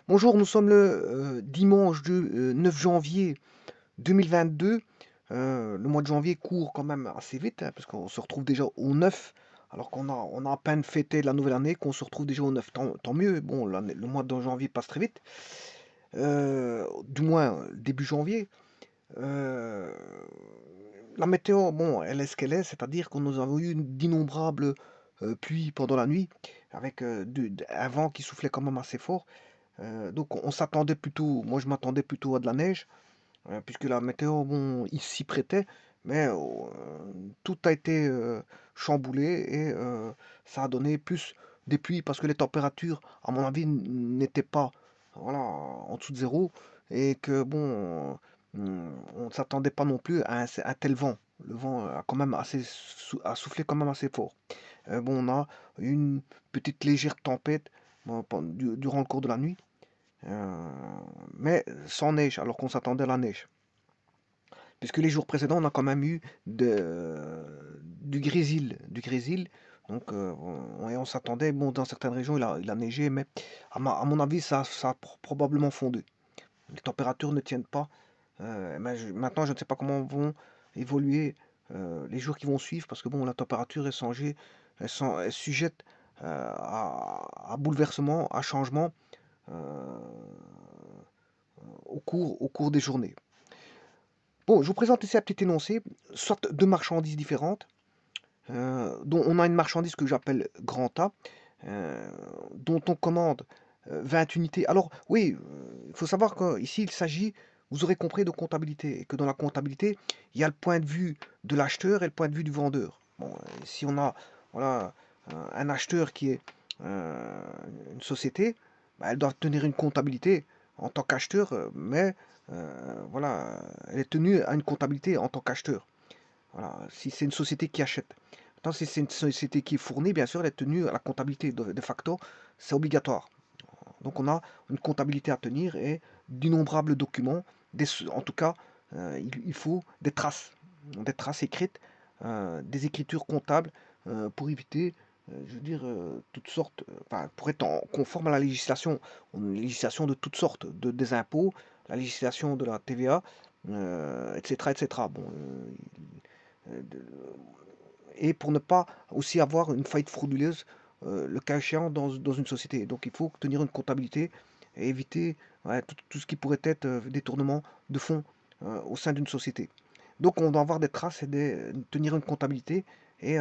Bonjour, nous sommes le dimanche 9 janvier 2022. Le mois de janvier court quand même assez vite, hein, parce qu'on se retrouve déjà au 9, alors qu'on a à peine fêté la nouvelle année, qu'on se retrouve déjà au 9. Tant mieux, bon, le mois de janvier passe très vite, du moins début janvier. Euh, la météo, bon, elle est ce qu'elle est, c'est-à-dire que nous avons eu d'innombrables pluies pendant la nuit, avec un vent qui soufflait quand même assez fort. Donc on s'attendait plutôt, moi je m'attendais plutôt à de la neige, puisque la météo, bon, il s'y prêtait, mais tout a été chamboulé et ça a donné plus des pluies parce que les températures, à mon avis, n'étaient pas, voilà, en dessous de zéro et que bon, on ne s'attendait pas non plus à un tel vent. Le vent a quand même a soufflé quand même assez fort. Bon, on a eu une petite légère tempête bon, durant le cours de la nuit. Euh, mais sans neige, alors qu'on s'attendait à la neige. Puisque les jours précédents, on a quand même eu du grésil. Du grésil. Donc, on s'attendait, bon, dans certaines régions, il a neigé, mais à mon avis, ça a probablement fondu. Les températures ne tiennent pas. Mais maintenant, je ne sais pas comment vont évoluer les jours qui vont suivre, parce que bon, la température est changée, est sujette à bouleversement, à changement euh, au cours des journées. Bon, je vous présente ici un petit énoncé, soit deux marchandises différentes, dont on a une marchandise que j'appelle grand A, euh, dont on commande 20 unités. Alors oui, il faut savoir qu'ici il s'agit, vous aurez compris, de comptabilité, et que dans la comptabilité, il y a le point de vue de l'acheteur et le point de vue du vendeur. Bon, si on a voilà, un acheteur qui est euh, une société, bah, elle doit tenir une comptabilité en tant qu'acheteur, mais voilà, elle est tenue à une comptabilité en tant qu'acheteur. Voilà, si c'est une société qui achète. Maintenant, si c'est une société qui fournit, bien sûr, elle est tenue à la comptabilité. De facto, c'est obligatoire. Donc, on a une comptabilité à tenir et d'innombrables documents. En tout cas, il faut des traces écrites, des écritures comptables pour éviter, je veux dire, toutes sortes, enfin, pour être conforme à la législation, une législation de toutes sortes, des impôts, la législation de la TVA, etc., etc. Bon, de- et pour ne pas aussi avoir une faillite frauduleuse, le cas échéant, dans une société. Donc il faut tenir une comptabilité et éviter ouais, tout ce qui pourrait être détournement de fonds au sein d'une société. Donc on doit avoir des traces et tenir une comptabilité et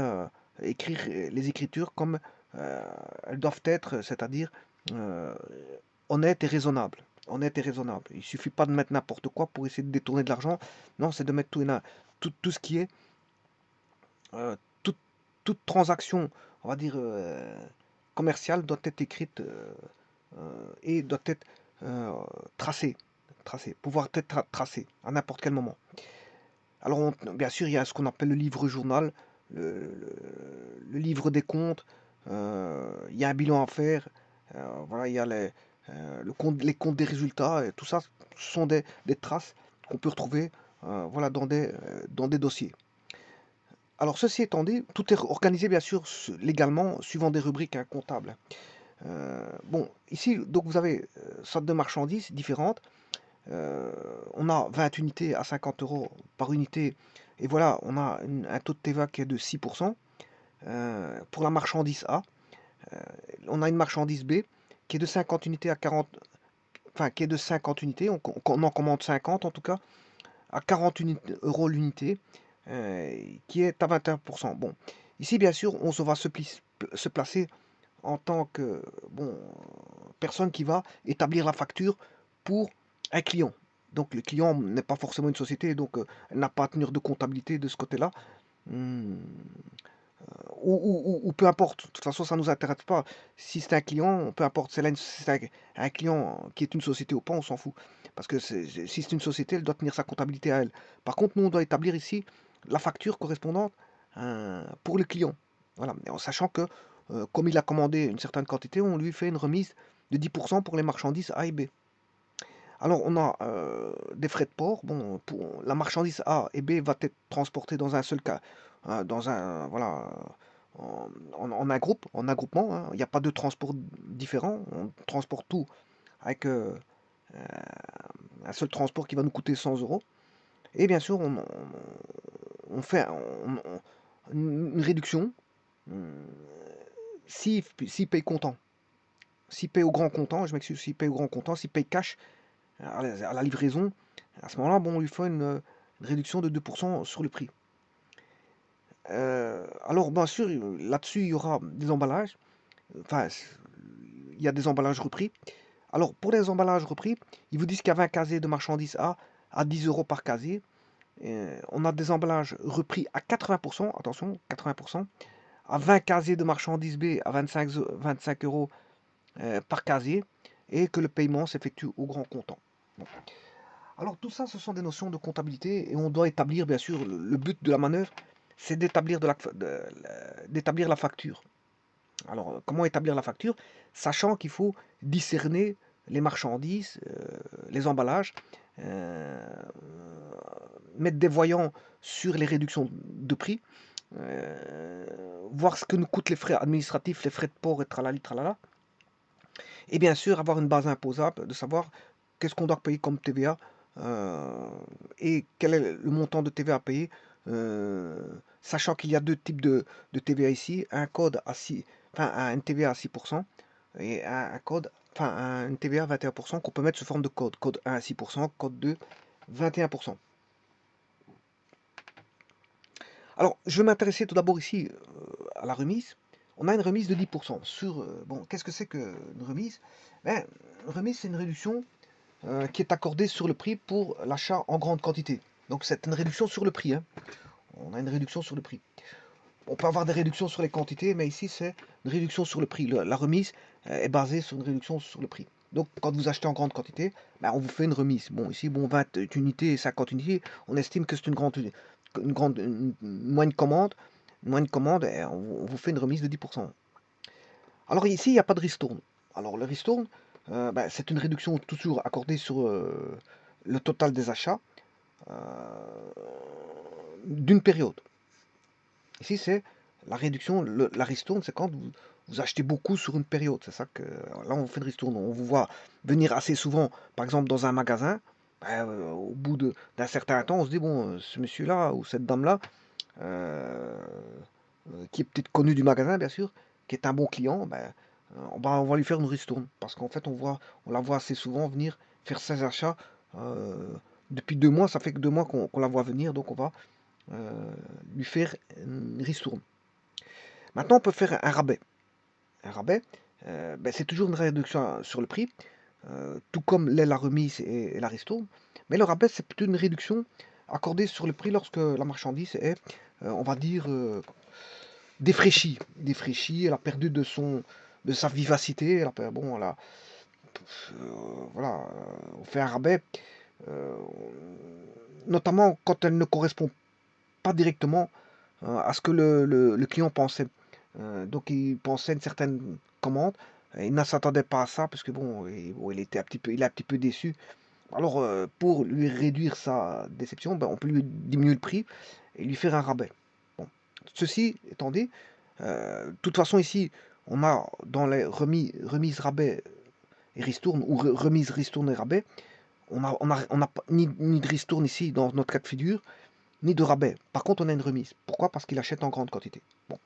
écrire les écritures comme euh, elles doivent être, c'est-à-dire euh, honnêtes et raisonnables. Honnête et raisonnable. Il suffit pas de mettre n'importe quoi pour essayer de détourner de l'argent. Non, c'est de mettre tout ce qui est euh, toute, toute transaction, on va dire, commerciale doit être écrite et doit être euh, tracée, pouvoir être tracée à n'importe quel moment. Alors, bien sûr, il y a ce qu'on appelle le livre-journal, le livre des comptes, il y a un bilan à faire, voilà, il y a les comptes des résultats, et tout ça, ce sont des traces qu'on peut retrouver voilà, dans des dossiers. Alors, ceci étant dit, tout est organisé bien sûr légalement suivant des rubriques hein, comptables. Bon, ici, donc vous avez sorte de marchandises différentes. On a 20 unités à 50 euros par unité. Et voilà, on a un taux de TVA qui est de 6%. Pour la marchandise A, euh, on a une marchandise B qui est de 50 unités à 40, enfin qui est de 50 unités. On en commande 50 en tout cas, à 40 euros l'unité, qui est à 21%. Bon, ici bien sûr, va se placer en tant que bon, personne qui va établir la facture pour un client. Donc le client n'est pas forcément une société, donc elle n'a pas à tenir de comptabilité de ce côté-là. Hmm. Ou peu importe, de toute façon ça ne nous intéresse pas. Si c'est un client, peu importe, c'est un client qui est une société ou pas, on s'en fout. Parce que si c'est une société, elle doit tenir sa comptabilité à elle. Par contre, nous, on doit établir ici la facture correspondante pour le client. Voilà, et en sachant que comme il a commandé une certaine quantité, on lui fait une remise de 10% pour les marchandises A et B. Alors, on a des frais de port. Bon, pour la marchandise A et B va être transportée dans un seul cas, hein, voilà, en un groupe, en un groupement. Hein. Il n'y a pas de transport différent. On transporte tout avec un seul transport qui va nous coûter 100 euros. Et bien sûr, on fait une réduction s'il paye comptant. S'il paye au grand comptant, je m'excuse, s'il paye au grand comptant, s'il paye cash à la livraison, à ce moment-là, bon, il faut une réduction de 2% sur le prix. Alors, bien sûr, là-dessus, il y aura des emballages. Enfin, il y a des emballages repris. Alors, pour les emballages repris, ils vous disent qu'il y a 20 casiers de marchandises A à 10 euros par casier. On a des emballages repris à 80%, attention, 80%, à 20 casiers de marchandises B à 25 euros par casier, et que le paiement s'effectue au grand comptant. Bon. Alors tout ça, ce sont des notions de comptabilité, et on doit établir, bien sûr, le but de la manœuvre, c'est d'établir la facture. Alors, comment établir la facture? Sachant qu'il faut discerner les marchandises, les emballages, euh, mettre des voyants sur les réductions de prix, voir ce que nous coûtent les frais administratifs, les frais de port et tralali tralala. Et bien sûr, avoir une base imposable, de savoir qu'est-ce qu'on doit payer comme TVA et quel est le montant de TVA à payer, sachant qu'il y a deux types de TVA ici, un code à 6, enfin un TVA à 6% et un code, enfin une TVA à 21% qu'on peut mettre sous forme de code. Code 1 à 6%, code 2, 21%. Alors, je vais m'intéresser tout d'abord ici à la remise. On a une remise de 10% sur... bon, qu'est-ce que c'est qu'une remise? Ben, une remise, c'est une réduction qui est accordée sur le prix pour l'achat en grande quantité. Donc, c'est une réduction sur le prix. Hein. On a une réduction sur le prix. On peut avoir des réductions sur les quantités, mais ici, c'est une réduction sur le prix. La remise est basée sur une réduction sur le prix. Donc, quand vous achetez en grande quantité, ben, on vous fait une remise. Bon, ici, bon, 20 unités et 50 unités, on estime que c'est une moyenne commande. Une moyenne commande, et on vous fait une remise de 10%. Alors ici, il n'y a pas de ristourne. Alors le ristourne, ben, c'est une réduction toujours accordée sur le total des achats euh, d'une période. Ici, c'est la réduction, la ristourne, c'est quand vous achetez beaucoup sur une période. C'est ça que là, on fait une ristourne. On vous voit venir assez souvent, par exemple, dans un magasin. Ben, au bout d'un certain temps, on se dit, bon, ce monsieur-là ou cette dame-là, euh, qui est peut-être connu du magasin, bien sûr, qui est un bon client, ben, on va lui faire une ristourne. Parce qu'en fait, on la voit assez souvent venir faire ses achats. euh, Depuis 2 mois, ça fait que 2 mois qu'on la voit venir, donc on va lui faire une ristourne. Maintenant, on peut faire un rabais. Un rabais, ben, c'est toujours une réduction sur le prix, tout comme l'est la remise et la ristourne. Mais le rabais, c'est plutôt une réduction accordée sur le prix lorsque la marchandise est, on va dire, défraîchie, elle a perdu de sa vivacité, bon, voilà, on fait un rabais, euh, notamment quand elle ne correspond pas directement à ce que le client pensait. Donc il pensait une certaine commande, et il ne s'attendait pas à ça, parce que bon, il était il est un petit peu déçu. Alors pour lui réduire sa déception, ben, on peut lui diminuer le prix et lui faire un rabais. Bon. Ceci étant dit, de toute façon ici, on a dans les remises rabais et ristourne, ou remise ristourne et rabais, on a ni de ristourne ici dans notre cas de figure, ni de rabais. Par contre, on a une remise. Pourquoi? Parce qu'il achète en grande quantité. Bon.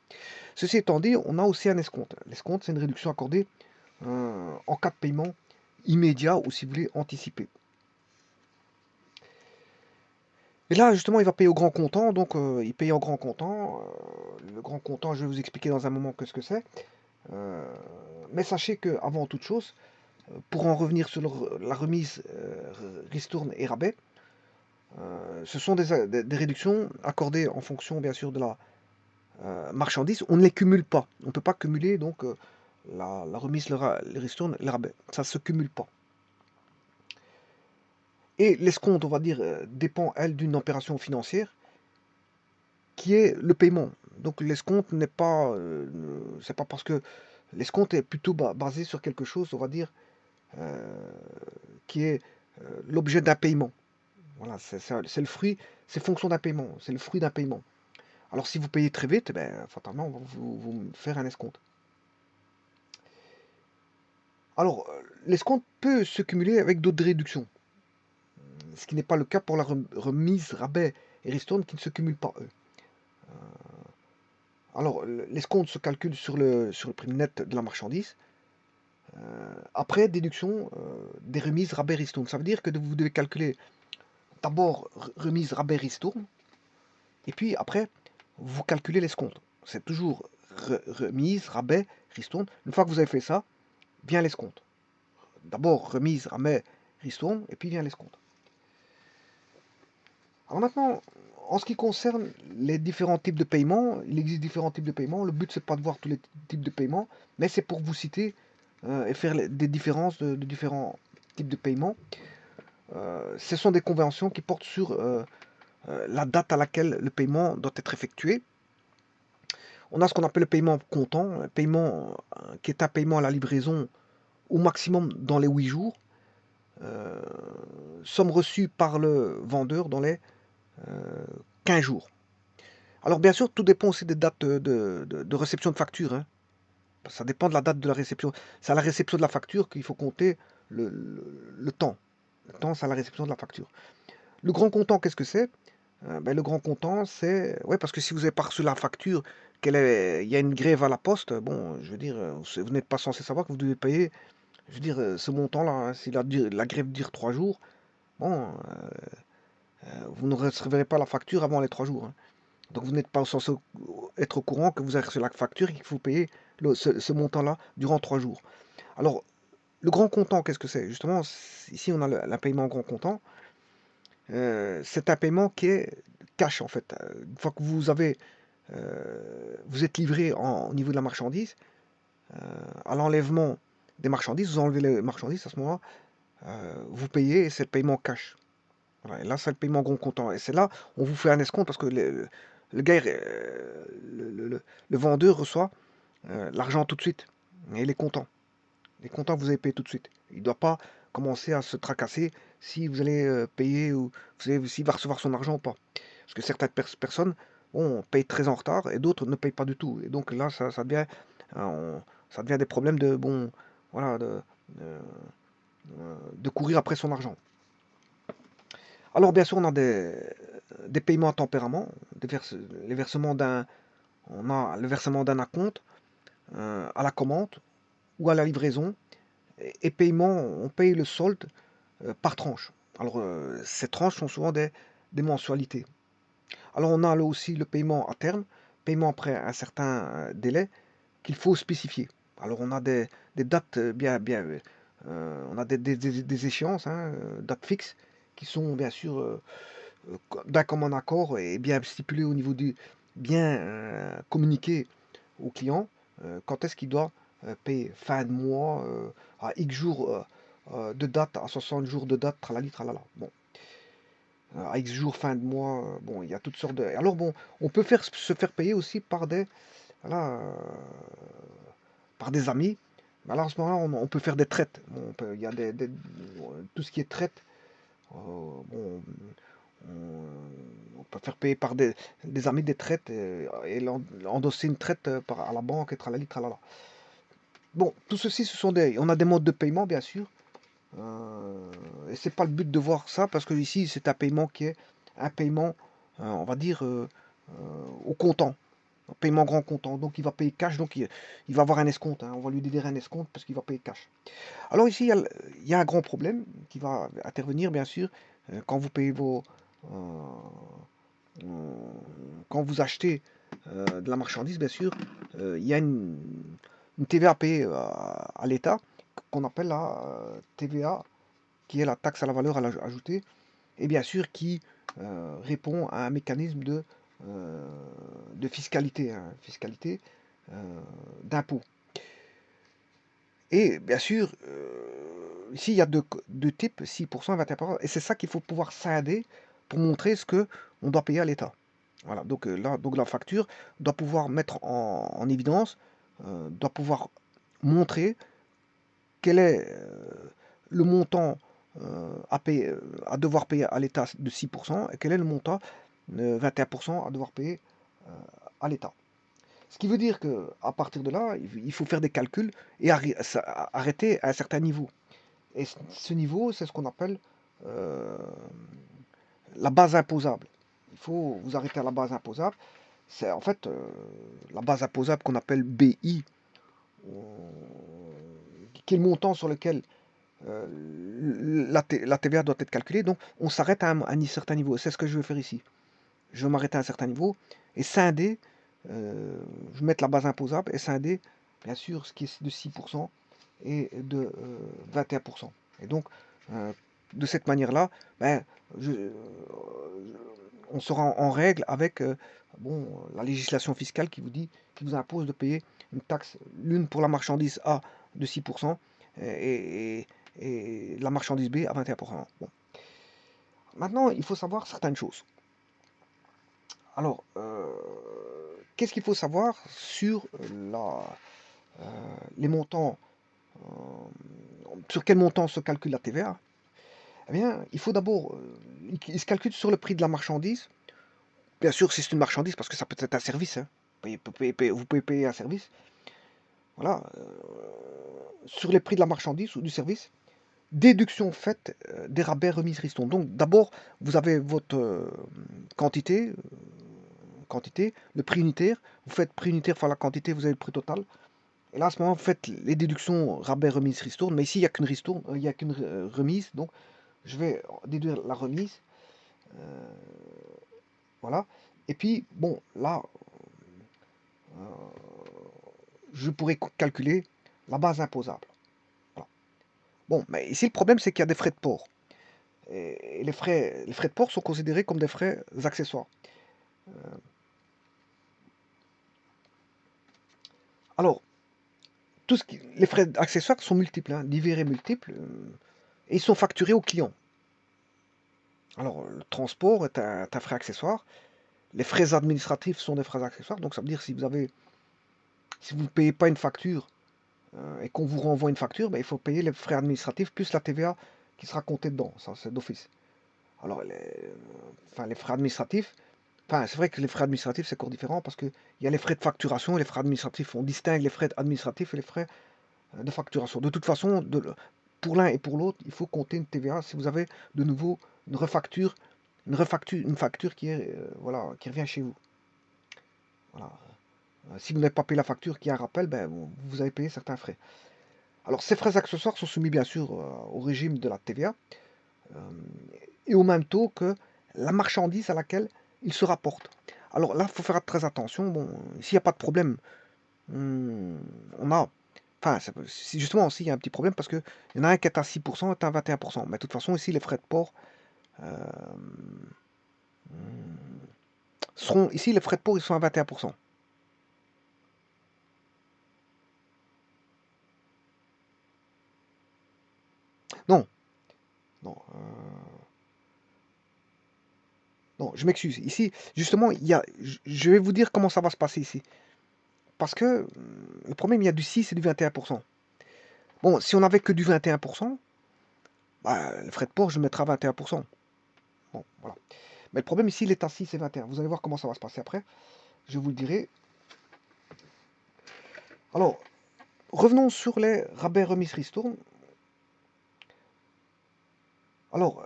Ceci étant dit, on a aussi un escompte. L'escompte, c'est une réduction accordée en cas de paiement immédiat ou, si vous voulez, anticipé. Et là, justement, il va payer au grand comptant, donc il paye en grand comptant. Le grand comptant, je vais vous expliquer dans un moment ce que c'est. Euh, mais sachez que, avant toute chose, pour en revenir sur la remise ristourne et rabais, ce sont des réductions accordées en fonction, bien sûr, de la marchandise. On ne les cumule pas. On ne peut pas cumuler donc la remise, les ristournes, les rabais. Ça ne se cumule pas. Et l'escompte, on va dire, dépend, elle, d'une opération financière qui est le paiement. Donc l'escompte n'est pas, c'est pas parce que l'escompte est plutôt basé sur quelque chose, on va dire, euh, qui est l'objet d'un paiement. Voilà, c'est le fruit, c'est fonction d'un paiement, c'est le fruit d'un paiement. Alors si vous payez très vite, ben, fatalement, on va vous faire un escompte. Alors, l'escompte peut se cumuler avec d'autres réductions, ce qui n'est pas le cas pour la remise, rabais et ristourne qui ne se cumulent pas, eux. Alors, l'escompte se calcule sur le prix net de la marchandise, après déduction des remises, rabais, ristourne. Ça veut dire que vous devez calculer d'abord remise, rabais, ristourne, et puis après, vous calculez l'escompte. C'est toujours remise, rabais, ristourne. Une fois que vous avez fait ça, vient l'escompte. D'abord remise, rabais, ristourne, et puis vient l'escompte. Alors maintenant, en ce qui concerne les différents types de paiements, il existe différents types de paiements. Le but, c'est pas de voir tous les types de paiements, mais c'est pour vous citer et faire des différences de différents types de paiements. Ce sont des conventions qui portent sur la date à laquelle le paiement doit être effectué. On a ce qu'on appelle le paiement comptant, un paiement qui est un paiement à la livraison au maximum dans les 8 jours, somme reçue par le vendeur dans les 15 jours. Alors bien sûr, tout dépend aussi des dates de réception de facture, hein. Ça dépend de la date de la réception. C'est à la réception de la facture qu'il faut compter le temps. Le temps, c'est à la réception de la facture. Le grand comptant, qu'est-ce que c'est? Ben, le grand comptant, c'est... Ouais, parce que si vous n'avez pas reçu la facture, il y a une grève à la poste, bon, je veux dire, vous n'êtes pas censé savoir que vous devez payer, je veux dire, ce montant-là, hein. Si la grève dure 3 jours, bon, vous ne recevrez pas la facture avant les 3 jours, hein. Donc vous n'êtes pas censé être au courant que vous avez reçu la facture et qu'il faut payer ce montant-là durant 3 jours. Alors, le grand comptant, qu'est-ce que c'est? Justement, ici on a le paiement en grand comptant. C'est un paiement qui est cash en fait. Une fois que vous êtes livré au niveau de la marchandise, à l'enlèvement des marchandises, vous enlevez les marchandises à ce moment-là, vous payez et c'est le paiement cash. Voilà, et là, c'est le paiement grand comptant. Et c'est là, on vous fait un escompte parce que le gars, le vendeur reçoit l'argent tout de suite. Et il est content. Il est content que vous avez payé tout de suite. Il ne doit pas commencer à se tracasser si vous allez payer ou s'il va recevoir son argent ou pas. Parce que certaines personnes payent très en retard et d'autres ne payent pas du tout. Et donc là, ça devient des problèmes voilà, de, de courir après son argent. Alors bien sûr, on a des paiements à tempérament, les versements on a le versement d'un acompte à la commande ou à la livraison, et paiement, on paye le solde par tranche. Alors ces tranches sont souvent des mensualités. Alors on a là aussi le paiement à terme, paiement après un certain délai qu'il faut spécifier. Alors on a des dates on a des échéances, hein, dates fixes, qui sont bien sûr d'un commun accord et bien stipulé au niveau du bien communiqué au client quand est-ce qu'il doit payer fin de mois à X jours de date, à 60 jours de date, tralali, tralala. Bon, à X jours fin de mois, bon, il y a toutes sortes de. Alors bon, on peut se faire payer aussi par voilà, par des amis. Mais alors, à ce moment-là, on peut faire des traites. Bon, il y a tout ce qui est traite. Bon, on peut faire payer par des amis des traites et endosser une traite à la banque et tralali, tralala. Bon, tout ceci, on a des modes de paiement, bien sûr. Et c'est pas le but de voir ça parce que ici, c'est un paiement qui est un paiement, on va dire, au comptant. Un paiement grand comptant. Donc, il va payer cash. Donc, il va avoir un escompte, hein. On va lui déduire un escompte parce qu'il va payer cash. Alors ici, il y a un grand problème qui va intervenir, bien sûr, quand vous payez euh, euh, quand vous achetez de la marchandise, bien sûr, il y a une TVA payée à l'État qu'on appelle la TVA, qui est la taxe à la valeur ajoutée, et bien sûr qui répond à un mécanisme de fiscalité, hein, fiscalité d'impôt. Et bien sûr, ici, il y a deux types, 6% et 21%. Et c'est ça qu'il faut pouvoir scinder pour montrer ce que on doit payer à l'État. Voilà, donc là, donc la facture doit pouvoir mettre en évidence, doit pouvoir montrer quel est le montant à devoir payer à l'État de 6% et quel est le montant de 21% à devoir payer à l'État. Ce qui veut dire qu'à partir de là, il faut faire des calculs et arrêter à un certain niveau. Et ce niveau, c'est ce qu'on appelle euh, la base imposable. Il faut vous arrêter à la base imposable. C'est en fait la base imposable qu'on appelle BI, euh, qui est le montant sur lequel la TVA doit être calculée. Donc on s'arrête à un certain niveau. C'est ce que je vais faire ici. Je vais m'arrêter à un certain niveau et scinder, je vais mettre la base imposable et scinder, bien sûr, ce qui est de 6% et de 21%. Et donc, euh, de cette manière-là, ben, on sera en règle avec bon, la législation fiscale qui vous dit, qui vous impose de payer une taxe, l'une pour la marchandise A de 6% et la marchandise B à 21%. Bon. Maintenant, il faut savoir certaines choses. Alors, qu'est-ce qu'il faut savoir sur euh, les montants, sur quel montant se calcule la TVA? Eh bien, il faut d'abord, il se calcule sur le prix de la marchandise. Bien sûr, si c'est une marchandise, parce que ça peut être un service, hein. Vous pouvez payer un service. Voilà, sur les prix de la marchandise ou du service. Déduction faite des rabais remises ristournes. Donc, d'abord, vous avez votre quantité, le prix unitaire. Vous faites prix unitaire fois la quantité, vous avez le prix total. Et là, à ce moment, vous faites les déductions rabais, remise, ristourne. Mais ici, il n'y a qu'une ristourne, il n'y a qu'une remise. Donc, je vais déduire la remise. euh, voilà. Et puis, bon, là, euh, je pourrais calculer la base imposable. Voilà. Bon, mais ici, le problème, c'est qu'il y a des frais de port. Et les frais de port sont considérés comme des frais accessoires. Alors, les frais accessoires sont multiples, hein, divers et multiples, et ils sont facturés au client. Alors, le transport est un frais accessoire. Les frais administratifs sont des frais accessoires. Donc, ça veut dire si vous ne payez pas une facture et qu'on vous renvoie une facture, ben, il faut payer les frais administratifs plus la TVA qui sera comptée dedans. Ça, c'est d'office. Alors, les frais administratifs, enfin, c'est vrai que les frais administratifs, c'est encore différent parce qu'il y a les frais de facturation et les frais administratifs. On distingue les frais administratifs et les frais de facturation. De toute façon, pour l'un et pour l'autre, il faut compter une TVA si vous avez de nouveau une refacture, une facture qui est voilà, qui revient chez vous. Voilà. Si vous n'avez pas payé la facture, qui a un rappel, ben, vous avez payé certains frais. Alors ces frais accessoires sont soumis bien sûr au régime de la TVA euh, et au même taux que la marchandise à laquelle ils se rapportent. Alors là, il faut faire très attention. Bon, s'il n'y a pas de problème, on a. Enfin, justement, aussi, il y a un petit problème parce qu'il y en a un qui est à 6% et un à 21%. Mais de toute façon, ici, les frais de port euh, seront. Ici, les frais de port, ils sont à 21%. Non, non, non, je m'excuse. Ici, justement, je vais vous dire comment ça va se passer ici. Parce que le problème, il y a du 6 et du 21%. Bon, si on n'avait que du 21%, bah, le frais de port, je mettrai à 21%. Bon, voilà. Mais le problème ici, il est à 6 et 21. Vous allez voir comment ça va se passer après. Je vous le dirai. Alors, revenons sur les rabais remises ristournes. Alors,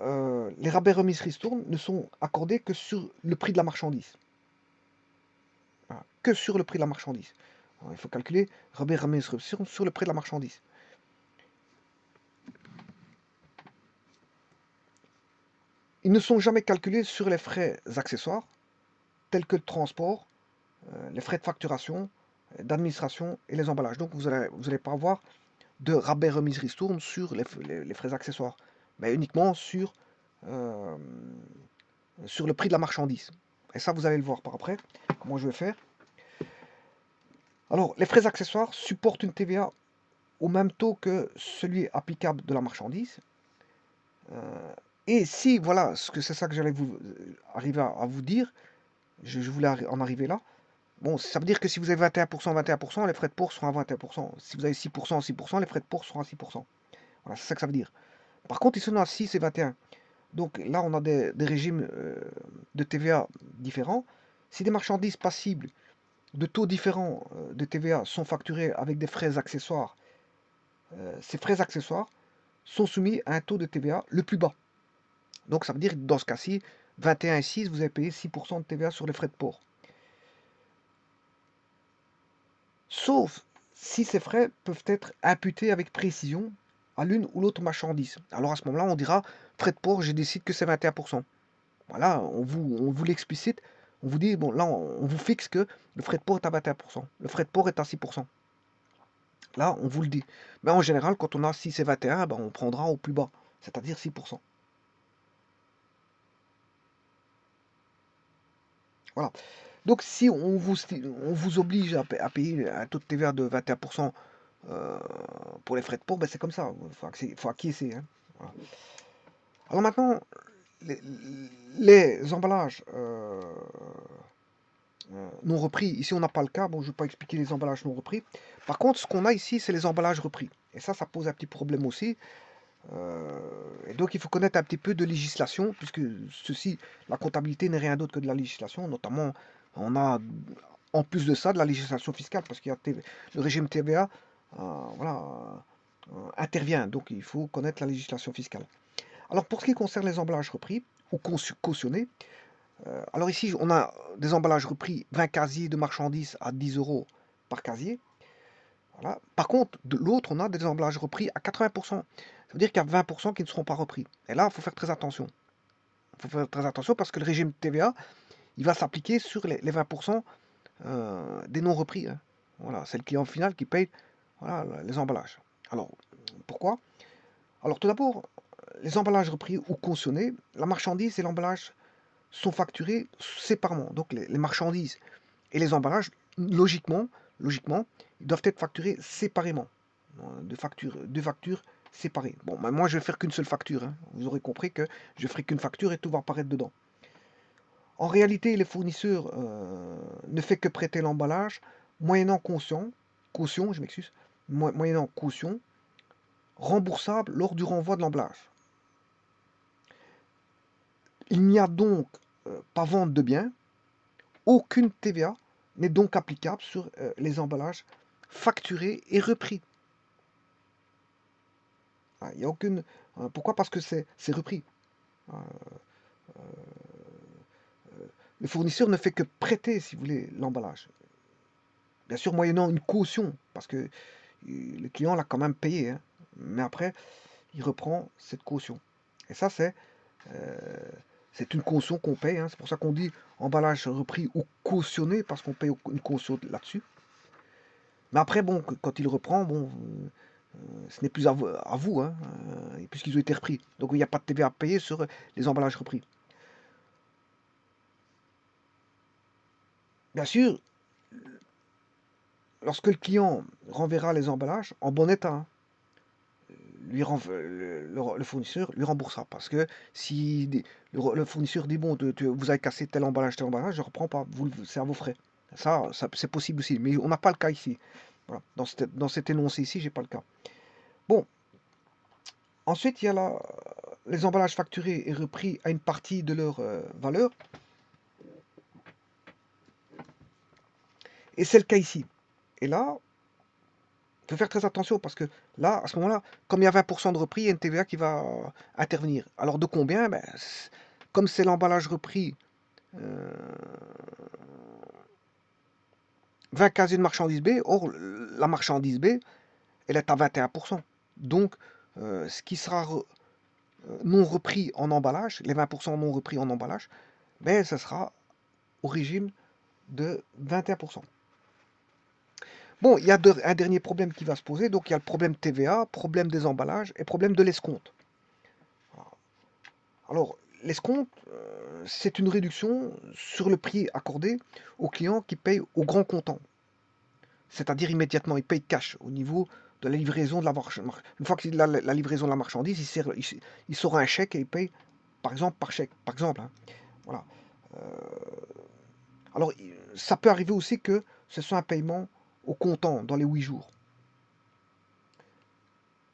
les rabais remises ristournes ne sont accordés que sur le prix de la marchandise. Voilà, que sur le prix de la marchandise. Alors, il faut calculer rabais remises ristournes sur le prix de la marchandise. Ils ne sont jamais calculés sur les frais accessoires, tels que le transport, les frais de facturation, d'administration et les emballages. Donc, vous allez pas avoir de rabais remise ristourne sur les frais accessoires, mais uniquement euh, sur le prix de la marchandise. Et ça, vous allez le voir par après, comment je vais faire. Alors, les frais accessoires supportent une TVA au même taux que celui applicable de la marchandise. Euh, et si, voilà, c'est ça que j'allais vous arriver à vous dire, je voulais en arriver là. Bon, ça veut dire que si vous avez 21%, 21%, les frais de port seront à 21%. Si vous avez 6%, 6%, les frais de port seront à 6%. Voilà, c'est ça que ça veut dire. Par contre, ils sont à 6 et 21. Donc là, on a des régimes de TVA différents. Si des marchandises passibles de taux différents de TVA sont facturés avec des frais accessoires, ces frais accessoires sont soumis à un taux de TVA le plus bas. Donc ça veut dire que dans ce cas-ci, 21,6, vous avez payé 6% de TVA sur les frais de port. Sauf si ces frais peuvent être imputés avec précision à l'une ou l'autre marchandise. Alors à ce moment-là, on dira, frais de port, je décide que c'est 21%. Voilà, on vous l'explicite, on vous dit, bon là, on vous fixe que le frais de port est à 21%, le frais de port est à 6%. Là, on vous le dit. Mais en général, quand on a 6 et 21, ben, on prendra au plus bas, c'est-à-dire 6%. Voilà. Donc si on vous oblige à payer un taux de TVA de 21% pour les frais de port, ben, c'est comme ça. Il faut acquiescer, hein. Voilà. Alors maintenant, les, les emballages non repris, ici on n'a pas le cas, bon je ne vais pas expliquer les emballages non repris. Par contre, ce qu'on a ici, c'est les emballages repris. Et ça pose un petit problème aussi. Et donc il faut connaître un petit peu de législation, puisque ceci, la comptabilité n'est rien d'autre que de la législation, notamment on a en plus de ça de la législation fiscale, parce qu'il y a le régime TVA voilà, intervient, donc il faut connaître la législation fiscale. Alors pour ce qui concerne les emballages repris ou cautionnés, alors ici on a des emballages repris 20 casiers de marchandises à 10 euros par casier. Voilà. Par contre, de l'autre, on a des emballages repris à 80%. Ça veut dire qu'il y a 20% qui ne seront pas repris. Et là, il faut faire très attention. Il faut faire très attention parce que le régime TVA, il va s'appliquer sur les 20% des non repris, hein. Voilà, c'est le client final qui paye, voilà, les emballages. Alors, pourquoi? Alors, tout d'abord, les emballages repris ou cautionnés, la marchandise et l'emballage sont facturés séparément. Donc, les marchandises et les emballages, logiquement, ils doivent être facturés séparément. Deux factures séparées. Bon, ben moi je vais faire qu'une seule facture, hein. Vous aurez compris que je ferai qu'une facture et tout va apparaître dedans. En réalité, les fournisseurs ne fait que prêter l'emballage moyennant caution, je m'excuse, moyennant caution, remboursable lors du renvoi de l'emballage. Il n'y a donc pas vente de biens, aucune TVA n'est donc applicable sur les emballages facturés et repris. Il n'y a aucune. Pourquoi? Parce que c'est repris. Euh, Le fournisseur ne fait que prêter, si vous voulez, l'emballage. Bien sûr, moyennant une caution, parce que le client l'a quand même payé, hein. Mais après, il reprend cette caution. Et ça, euh, c'est une caution qu'on paye, hein. C'est pour ça qu'on dit emballage repris ou cautionné, parce qu'on paye une caution là-dessus. Mais après, bon, quand il reprend, bon, ce n'est plus à vous, hein, puisqu'ils ont été repris. Donc il n'y a pas de TVA à payer sur les emballages repris. Bien sûr, lorsque le client renverra les emballages en bon état, hein, le fournisseur lui remboursera. Parce que si le fournisseur dit, bon, vous avez cassé tel emballage, je ne reprends pas, c'est à vos frais. Ça c'est possible aussi, mais on n'a pas le cas ici. Voilà. Dans cet énoncé ici, j'ai pas le cas. Bon, ensuite, il y a les emballages facturés et repris à une partie de leur valeur. Et c'est le cas ici. Et là, il faut faire très attention parce que là, à ce moment-là, comme il y a 20% de repris, il y a une TVA qui va intervenir. Alors de combien? Ben, comme c'est l'emballage repris, euh, 20 casiers de marchandise B, or la marchandise B, elle est à 21%. Donc, ce qui sera non repris en emballage, les 20% non repris en emballage, ben, ça sera au régime de 21%. Bon, il y a un dernier problème qui va se poser. Donc, il y a le problème TVA, problème des emballages et problème de l'escompte. Alors, l'escompte, c'est une réduction sur le prix accordé au client qui paye au grand comptant. C'est-à-dire immédiatement, il paye cash au niveau de la livraison de la marchandise. Une fois qu'il a la livraison de la marchandise, il sort un chèque et il paye, par exemple, par chèque. Par exemple, hein. Voilà. Euh, alors, ça peut arriver aussi que ce soit un paiement au comptant dans les 8 jours.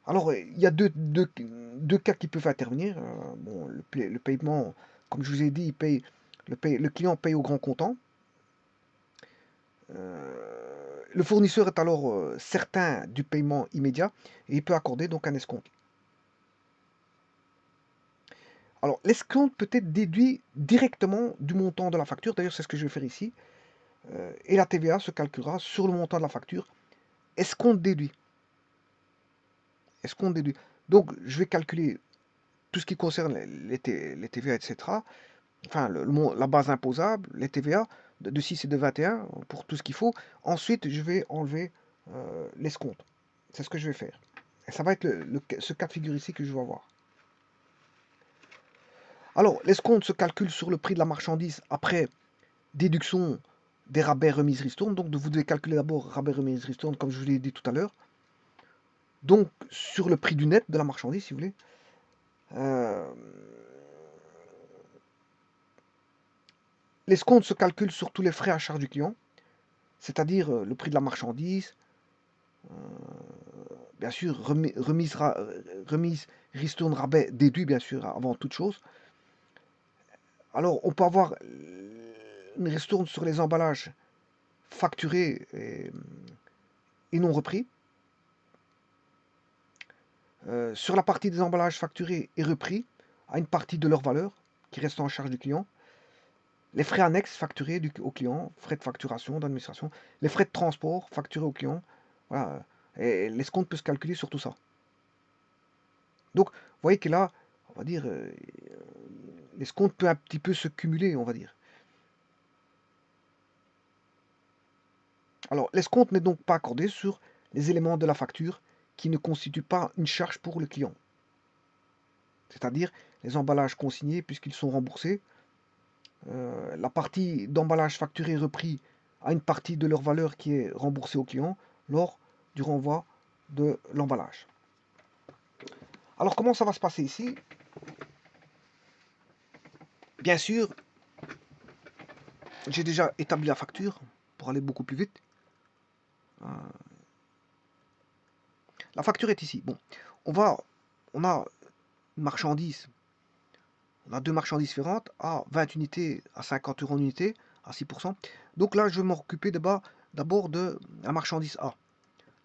Alors, il y a deux cas qui peuvent intervenir. Bon, le paiement, comme je vous ai dit, le client paye au grand comptant. Le fournisseur est alors certain du paiement immédiat et il peut accorder donc un escompte. Alors, l'escompte peut être déduit directement du montant de la facture. D'ailleurs, c'est ce que je vais faire ici. Et la TVA se calculera sur le montant de la facture. Escompte déduit. Escompte déduit. Donc, je vais calculer tout ce qui concerne les TVA, etc. Enfin, la base imposable, les TVA, de 6 et de 21, pour tout ce qu'il faut. Ensuite, je vais enlever l'escompte. C'est ce que je vais faire. Et ça va être ce cas de figure ici que je vais avoir. Alors, l'escompte se calcule sur le prix de la marchandise après déduction des rabais, remises, ristournes. Donc, vous devez calculer d'abord rabais, remises, ristournes, comme je vous l'ai dit tout à l'heure. Donc, sur le prix du net de la marchandise, si vous voulez. L'escompte se calcule sur tous les frais à charge du client, c'est-à-dire le prix de la marchandise, bien sûr, remise, ristourne, rabais déduit, bien sûr, avant toute chose. Alors, on peut avoir une ristourne sur les emballages facturés et non repris. Sur la partie des emballages facturés et repris, à une partie de leur valeur qui reste en charge du client. Les frais annexes facturés au client, frais de facturation, d'administration, les frais de transport facturés au client. Voilà. Et l'escompte peut se calculer sur tout ça. Donc, vous voyez que là, on va dire, l'escompte peut un petit peu se cumuler, on va dire. Alors, l'escompte n'est donc pas accordé sur les éléments de la facture qui ne constituent pas une charge pour le client. C'est-à-dire les emballages consignés puisqu'ils sont remboursés. La partie d'emballage facturé repris a une partie de leur valeur qui est remboursée au client lors du renvoi de l'emballage. Alors comment ça va se passer ici? Bien sûr, j'ai déjà établi la facture pour aller beaucoup plus vite. La facture est ici. Bon, on a une marchandise. On a deux marchandises différentes à 20 unités, à 50 euros l'unité, à 6%. Donc là, je vais m'occuper d'abord de la marchandise A.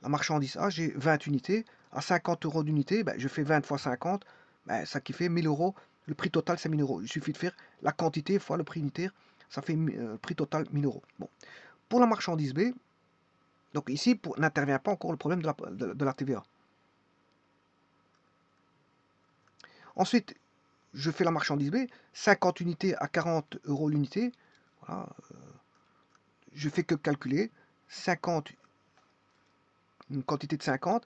La marchandise A, j'ai 20 unités. À 50 euros d'unité, ben, je fais 20 fois 50, ben, ça qui fait 1000 euros. Le prix total, c'est 1000 euros. Il suffit de faire la quantité fois le prix unitaire, ça fait prix total 1000 euros. Bon. Pour la marchandise B, donc ici, n'intervient pas encore le problème de la TVA. Ensuite, je fais la marchandise B, 50 unités à 40 euros l'unité. Voilà, je fais que calculer 50, une quantité de 50,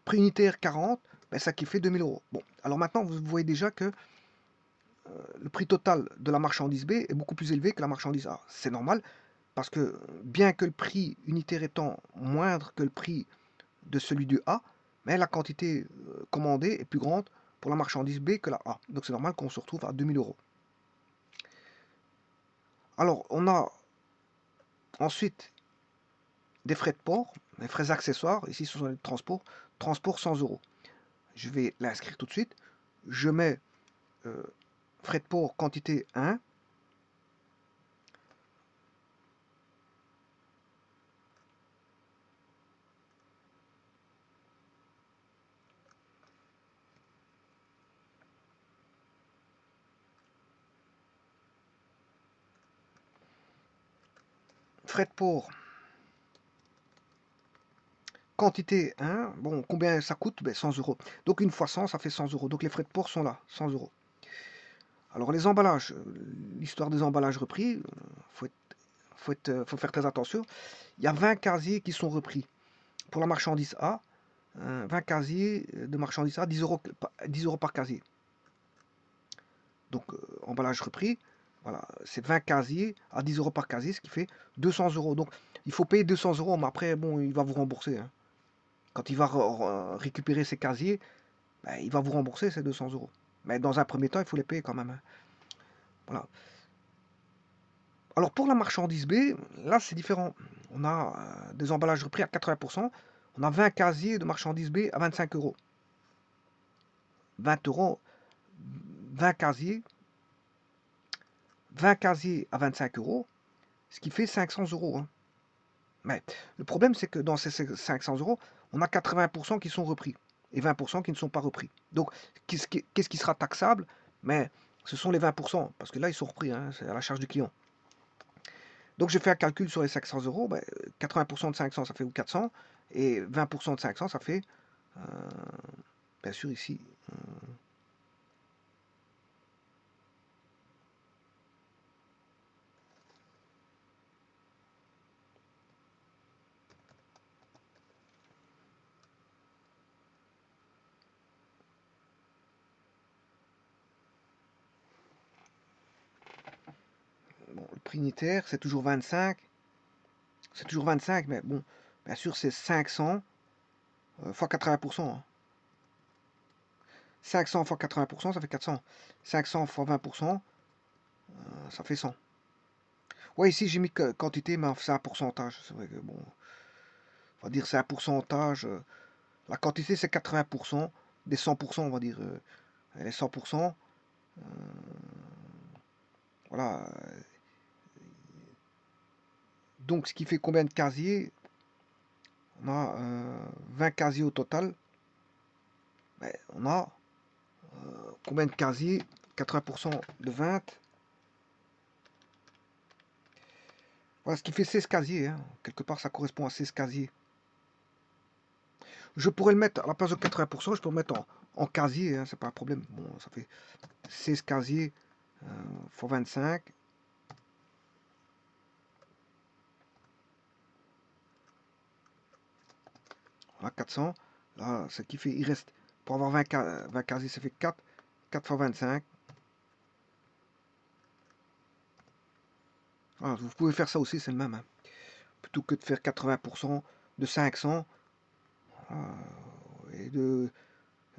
prix unitaire 40, ben ça qui fait 2000 euros. Bon, alors maintenant vous voyez déjà que le prix total de la marchandise B est beaucoup plus élevé que la marchandise A. C'est normal parce que bien que le prix unitaire étant moindre que le prix de celui du A, mais la quantité commandée est plus grande pour la marchandise B que la A. Donc c'est normal qu'on se retrouve à 2000 euros. Alors on a ensuite des frais de port, des frais accessoires. Ici ce sont les transports. Transport 100 euros. Je vais l'inscrire tout de suite. Je mets frais de port quantité 1. Frais de port quantité 1. Bon, combien ça coûte? Ben, 100 euros. Donc une fois 100, ça fait 100 euros. Donc les frais de port sont là, 100 euros. Alors les emballages, l'histoire des emballages repris, faut faire très attention. Il y a 20 casiers qui sont repris. Pour la marchandise A, 20 casiers de marchandise A, 10 euros par casier. Donc emballage repris, voilà, c'est 20 casiers à 10 euros par casier, ce qui fait 200 euros. Donc il faut payer 200 euros, mais après, bon, il va vous rembourser. Hein. Quand il va récupérer ses casiers, ben, il va vous rembourser ces 200 euros. Mais dans un premier temps, il faut les payer quand même. Hein. Voilà. Alors pour la marchandise B, là c'est différent. On a des emballages repris à 80%. On a 20 casiers de marchandises B à 25 euros. 20 euros, 20 casiers, 20 casiers à 25 euros, ce qui fait 500 euros. Hein. Mais le problème, c'est que dans ces 500 euros, on a 80% qui sont repris et 20% qui ne sont pas repris. Donc, qu'est-ce qui sera taxable? Mais ce sont les 20%, parce que là, ils sont repris, hein, c'est à la charge du client. Donc, je fais un calcul sur les 500 euros. Ben, 80% de 500, ça fait 400. Et 20% de 500, ça fait, euh, bien sûr, ici, bon, le prix unitaire, c'est toujours 25. C'est toujours 25, mais bon, bien sûr, c'est 500 fois 80%, hein. 500 fois 80%, ça fait 400. 500 fois 20%, ça fait 100. Ouais, ici j'ai mis quantité, mais c'est un pourcentage. C'est vrai que bon, on va dire c'est un pourcentage. La quantité c'est 80% des 100%, on va dire. Les 100%, voilà. Donc ce qui fait combien de casiers? On a 20 casiers au total. Ben, on a combien de casiers? 80% de 20. Voilà, ce qui fait 16 casiers, hein. Quelque part, ça correspond à 16 casiers. Je pourrais le mettre à la place de 80%, je peux le mettre en casier, hein, c'est pas un problème. Bon, ça fait 16 casiers fois 25. Voilà, 400. Là, ce qui fait, il reste, pour avoir 20 casiers, ça fait 4. 4 fois 25. Voilà, vous pouvez faire ça aussi, c'est le même, hein. Plutôt que de faire 80% de 500 et de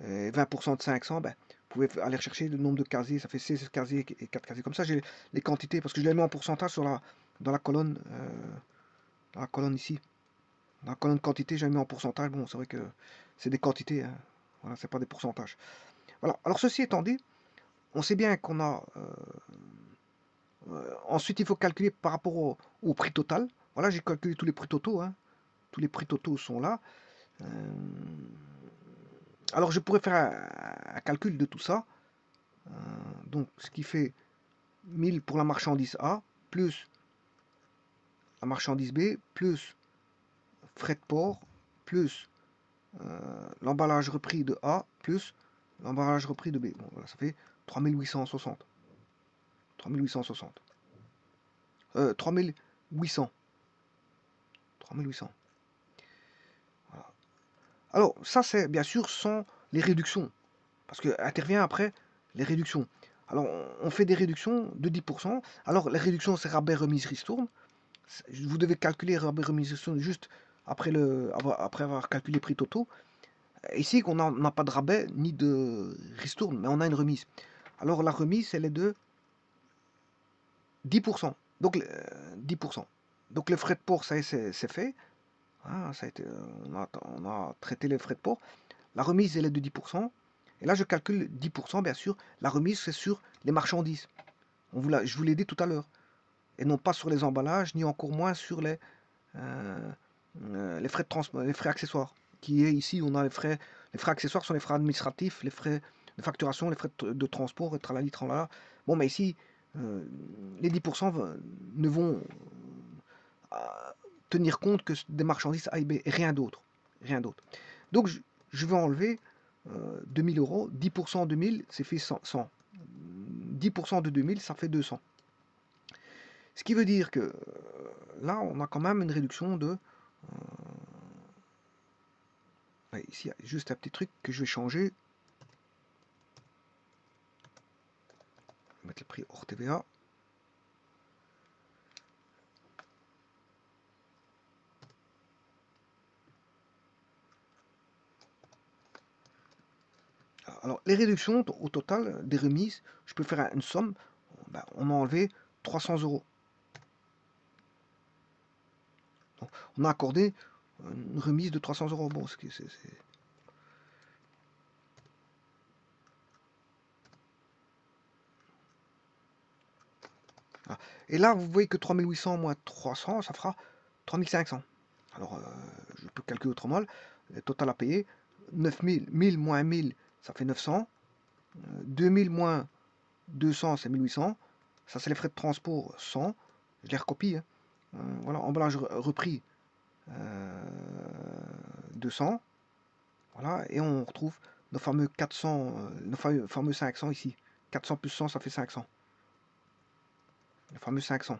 20% de 500, ben, vous pouvez aller chercher le nombre de casiers, ça fait 16 casiers et 4 casiers. Comme ça, j'ai les quantités, parce que je les mets en pourcentage dans la colonne ici. Dans la colonne quantité, j'ai mis en pourcentage. Bon, c'est vrai que c'est des quantités, hein. Voilà, c'est pas des pourcentages. Voilà. Alors, ceci étant dit, on sait bien qu'on a. Ensuite, il faut calculer par rapport au prix total. Voilà, j'ai calculé tous les prix totaux, hein. Tous les prix totaux sont là. Euh, alors, je pourrais faire un calcul de tout ça. Donc, ce qui fait 1000 pour la marchandise A, plus la marchandise B, plus frais de port, plus l'emballage repris de A, plus l'emballage repris de B. Bon, voilà, ça fait 3860. 3860. 3800. 3800. Voilà. Alors, ça, c'est bien sûr sans les réductions. Parce que intervient après les réductions. Alors, on fait des réductions de 10%. Alors, les réductions, c'est rabais, remise, ristourne. Vous devez calculer rabais, remise, ristourne juste après avoir calculé les prix totaux. Ici, on n'a pas de rabais ni de ristourne, mais on a une remise. Alors, la remise, elle est de 10%. Donc, 10%. Donc, les frais de port, ça c'est fait. Ah, ça a été, on a traité les frais de port. La remise, elle est de 10%. Et là, je calcule 10%, bien sûr. La remise, c'est sur les marchandises. Je vous l'ai dit tout à l'heure. Et non pas sur les emballages, ni encore moins sur euh, les frais de transport, les frais accessoires. Qui est ici, on a les frais accessoires sont les frais administratifs, les frais de facturation, les frais de transport, et tralali, tralala. Bon, mais ici, euh, les 10% ne vont tenir compte que des marchandises A et B, et rien d'autre. Rien d'autre. Donc, je vais enlever 2000 euros. 10% de 1000, c'est fait 100. 10% de 2000, ça fait 200. Ce qui veut dire que là, on a quand même une réduction de... ici, il y a juste un petit truc que je vais changer. Je vais mettre le prix hors TVA. Alors, les réductions au total des remises, je peux faire une somme. Ben, on a enlevé 300 euros. Donc, on a accordé une remise de 300 euros. Bon, c'est... Et là, vous voyez que 3800 moins 300, ça fera 3500. Alors, je peux calculer autrement. Le total à payer, 9000, 1000 moins 1000, ça fait 900. 2000 moins 200, c'est 1800. Ça, c'est les frais de transport, 100. Je les recopie, hein. Voilà, emballage repris, 200. Voilà, et on retrouve nos fameux 400, nos fameux 500 ici. 400 plus 100, ça fait 500. Le fameux 500.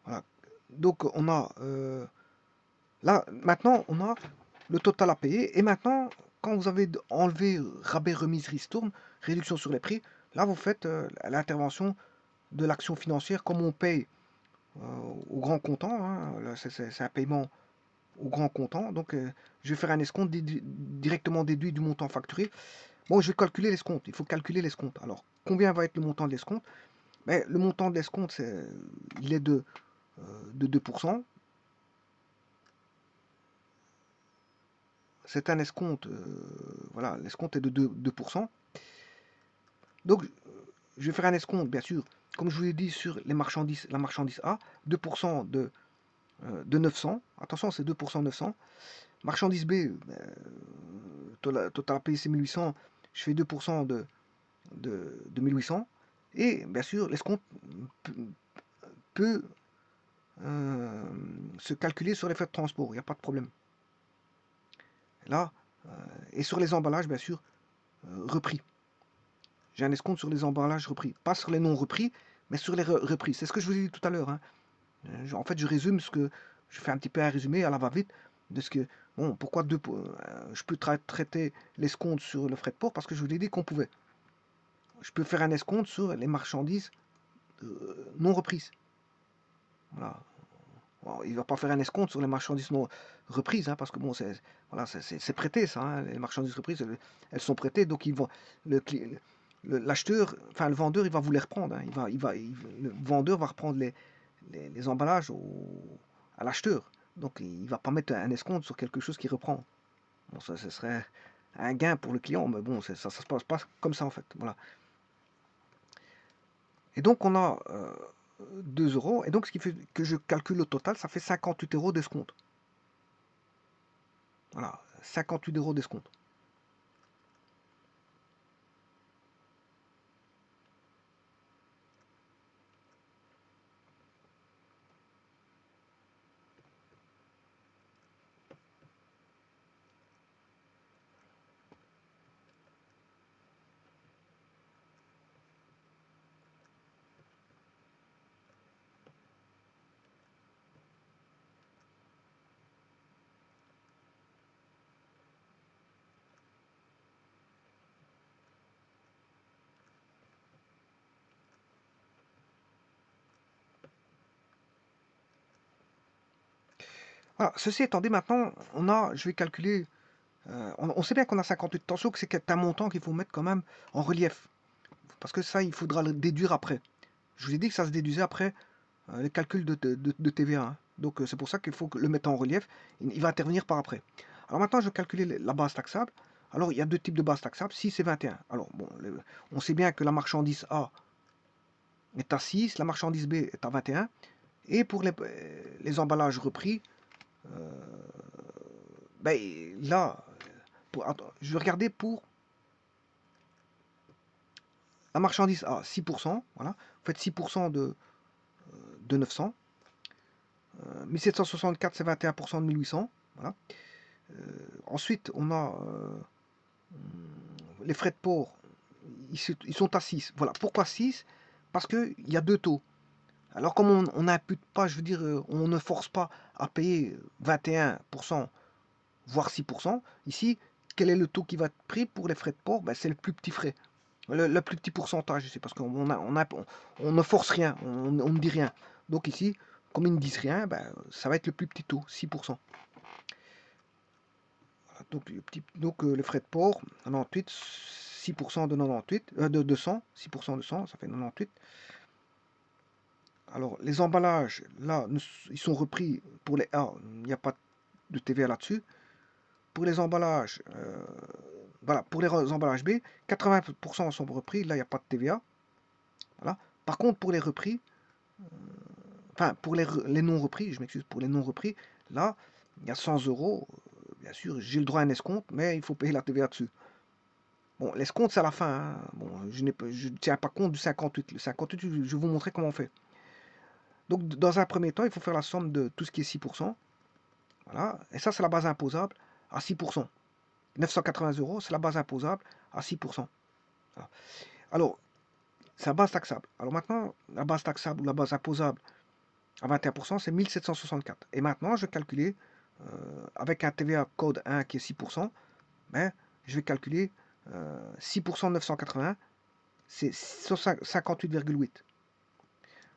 Voilà. Donc, on a... là, maintenant, on a le total à payer. Et maintenant, quand vous avez enlevé rabais, remise, ristourne, réduction sur les prix, là, vous faites l'intervention de l'action financière comme on paye au grand comptant, hein. C'est un paiement au grand comptant. Donc, je vais faire un escompte directement déduit du montant facturé. Bon, je vais calculer l'escompte. Il faut calculer l'escompte. Alors, combien va être le montant de l'escompte? Mais le montant de l'escompte, il est de 2%. C'est un escompte, voilà, l'escompte est de 2%. Donc, je vais faire un escompte, bien sûr, comme je vous l'ai dit, sur les marchandises, la marchandise A, 2% de 900. Attention, c'est 2% 900. Marchandise B, total payé c'est 1800. Je fais 2% de 1800. Et bien sûr, l'escompte peut se calculer sur les frais de transport. Il n'y a pas de problème. Là, et sur les emballages, bien sûr, repris. J'ai un escompte sur les emballages repris. Pas sur les non repris, mais sur les repris. C'est ce que je vous ai dit tout à l'heure, hein. En fait, je résume ce que... Je fais un petit peu un résumé à la va-vite de ce que... Bon, pourquoi je peux traiter l'escompte sur le frais de port? Parce que je vous ai dit qu'on pouvait. Je peux faire un escompte sur les marchandises non reprises. Voilà. Bon, il ne va pas faire un escompte sur les marchandises non reprises, hein, parce que bon, voilà, c'est prêté ça, hein. Les marchandises reprises, elles sont prêtées, donc ils vont, l'acheteur, enfin le vendeur, il va vous les reprendre, hein. Le vendeur va reprendre les emballages à l'acheteur. Donc il ne va pas mettre un escompte sur quelque chose qui reprend. Bon, ça, ce serait un gain pour le client, mais bon, ça ne se passe pas comme ça en fait. Voilà. Et donc on a 2 euros, et donc ce qui fait que je calcule le total, ça fait 58 euros d'escompte. Voilà, 58 euros d'escompte. Voilà, ceci étant dit, maintenant, je vais calculer, on sait bien qu'on a 58, attention que c'est un montant qu'il faut mettre quand même en relief, parce que ça, il faudra le déduire après. Je vous ai dit que ça se déduisait après les calculs de TVA, hein. Donc c'est pour ça qu'il faut le mettre en relief, il va intervenir par après. Alors maintenant, je vais calculer la base taxable. Alors, il y a deux types de base taxable, 6 et 21. Alors, bon, on sait bien que la marchandise A est à 6, la marchandise B est à 21, et pour les emballages repris, ben, là, je vais regarder pour la marchandise A, 6%, voilà. Vous faites 6% de 900. 1764, c'est 21% de 1800, voilà. Ensuite, on a les frais de port, ils sont à 6. Voilà. Pourquoi 6? Parce qu'il y a deux taux. Alors, comme on n'impute pas, je veux dire, on ne force pas à payer 21%, voire 6%, ici, quel est le taux qui va être pris pour les frais de port? Ben, c'est le plus petit frais. Le plus petit pourcentage ici, parce qu'on on ne force rien, on ne dit rien. Donc ici, comme ils ne disent rien, ben, ça va être le plus petit taux, 6%. Voilà, donc les frais de port, 98, 6% de 98, de 200, 6% de 100, ça fait 98. Alors les emballages, là, ils sont repris pour les A, il n'y a pas de TVA là-dessus. Pour les emballages, voilà, pour les emballages B, 80% sont repris, là il n'y a pas de TVA. Voilà. Par contre, pour les repris, enfin, pour les non-repris, je m'excuse, pour les non-repris, là, il y a 100 euros. Bien sûr, j'ai le droit à un escompte, mais il faut payer la TVA dessus. Bon, l'escompte, c'est à la fin, hein. Bon, je ne tiens pas compte du 58. Le 58, je vais vous montrer comment on fait. Donc, dans un premier temps, il faut faire la somme de tout ce qui est 6%. Voilà. Et ça, c'est la base imposable à 6%. 980 euros, c'est la base imposable à 6%. Voilà. Alors, c'est la base taxable. Alors maintenant, la base taxable ou la base imposable à 21%, c'est 1764. Et maintenant, je vais calculer, avec un TVA code 1 qui est 6%, ben, je vais calculer 6% de 980, c'est 58,8.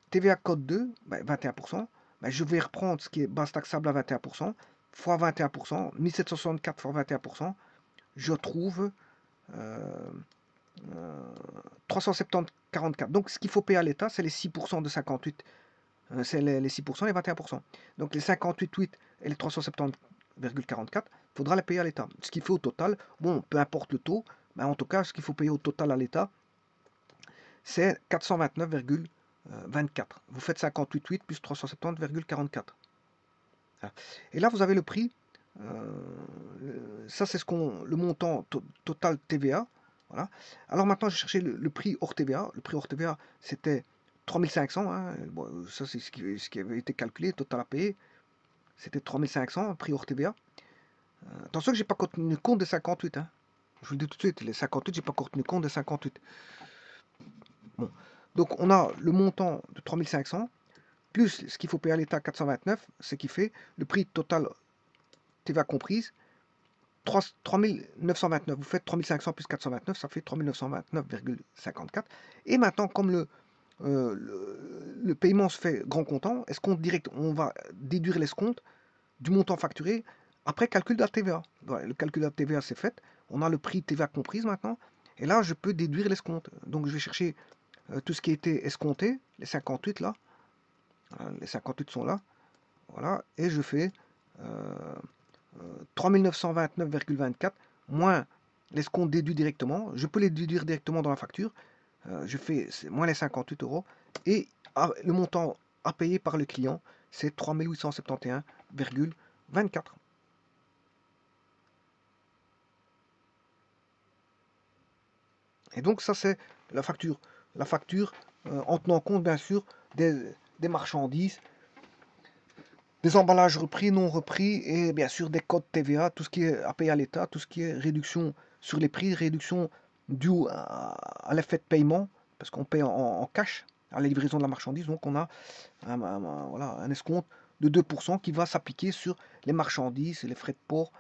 TVA code 2, ben, 21%, ben, je vais reprendre ce qui est base taxable à 21%, fois 21%, 1764 fois 21%, je trouve 370,44. Donc ce qu'il faut payer à l'État, c'est les 6% de 58. C'est les 6% et les 21%. Donc les 58,8 et les 370,44, il faudra les payer à l'État. Ce qui fait au total, bon, peu importe le taux, mais en tout cas, ce qu'il faut payer au total à l'État, c'est 429,24. Vous faites 58,8 plus 370,44. Et là, vous avez le prix. Ça, c'est le montant total TVA. Voilà. Alors maintenant, j'ai cherché le prix hors TVA. Le prix hors TVA, c'était 3500. Hein. Bon, ça, c'est ce qui avait été calculé, total à payer. C'était 3500, prix hors TVA. Attention que j'ai pas tenu compte des 58. Hein. Je vous le dis tout de suite, les 58, j'ai pas tenu compte des 58. Bon. Donc, on a le montant de 3500, plus ce qu'il faut payer à l'État, 429, ce qui fait le prix total TVA comprise, 3929. Vous faites 3500 plus 429, ça fait 3929,54. Et maintenant, comme le paiement se fait grand comptant, escompte direct, on va déduire l'escompte du montant facturé après calcul de la TVA. Voilà, le calcul de la TVA, c'est fait. On a le prix TVA comprise maintenant. Et là, je peux déduire l'escompte. Donc, je vais chercher tout ce qui a été escompté, les 58 là. Voilà, les 58 sont là. Voilà. Et je fais 3929,24 moins l'escompte déduit directement. Je peux les déduire directement dans la facture. Je fais moins les 58 euros. Et le montant à payer par le client, c'est 3871,24. Et donc ça, c'est la facture. La facture en tenant compte, bien sûr, des marchandises, des emballages repris, non repris, et bien sûr des codes TVA, tout ce qui est à payer à l'État, tout ce qui est réduction sur les prix, réduction due à l'effet de paiement, parce qu'on paye en cash à la livraison de la marchandise. Donc on a voilà, un escompte de 2% qui va s'appliquer sur les marchandises, les frais de port,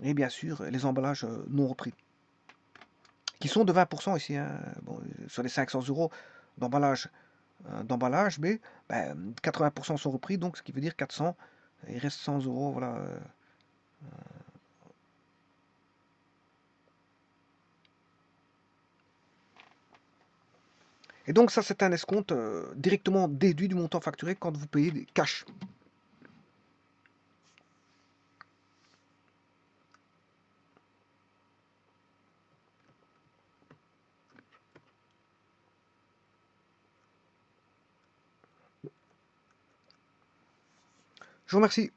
et bien sûr les emballages non repris, qui sont de 20% ici. Hein. Bon, sur les 500 euros d'emballage, mais ben, 80% sont repris, donc ce qui veut dire 400, il reste 100 euros. Voilà. Et donc ça, c'est un escompte directement déduit du montant facturé quand vous payez des cash. Je vous remercie.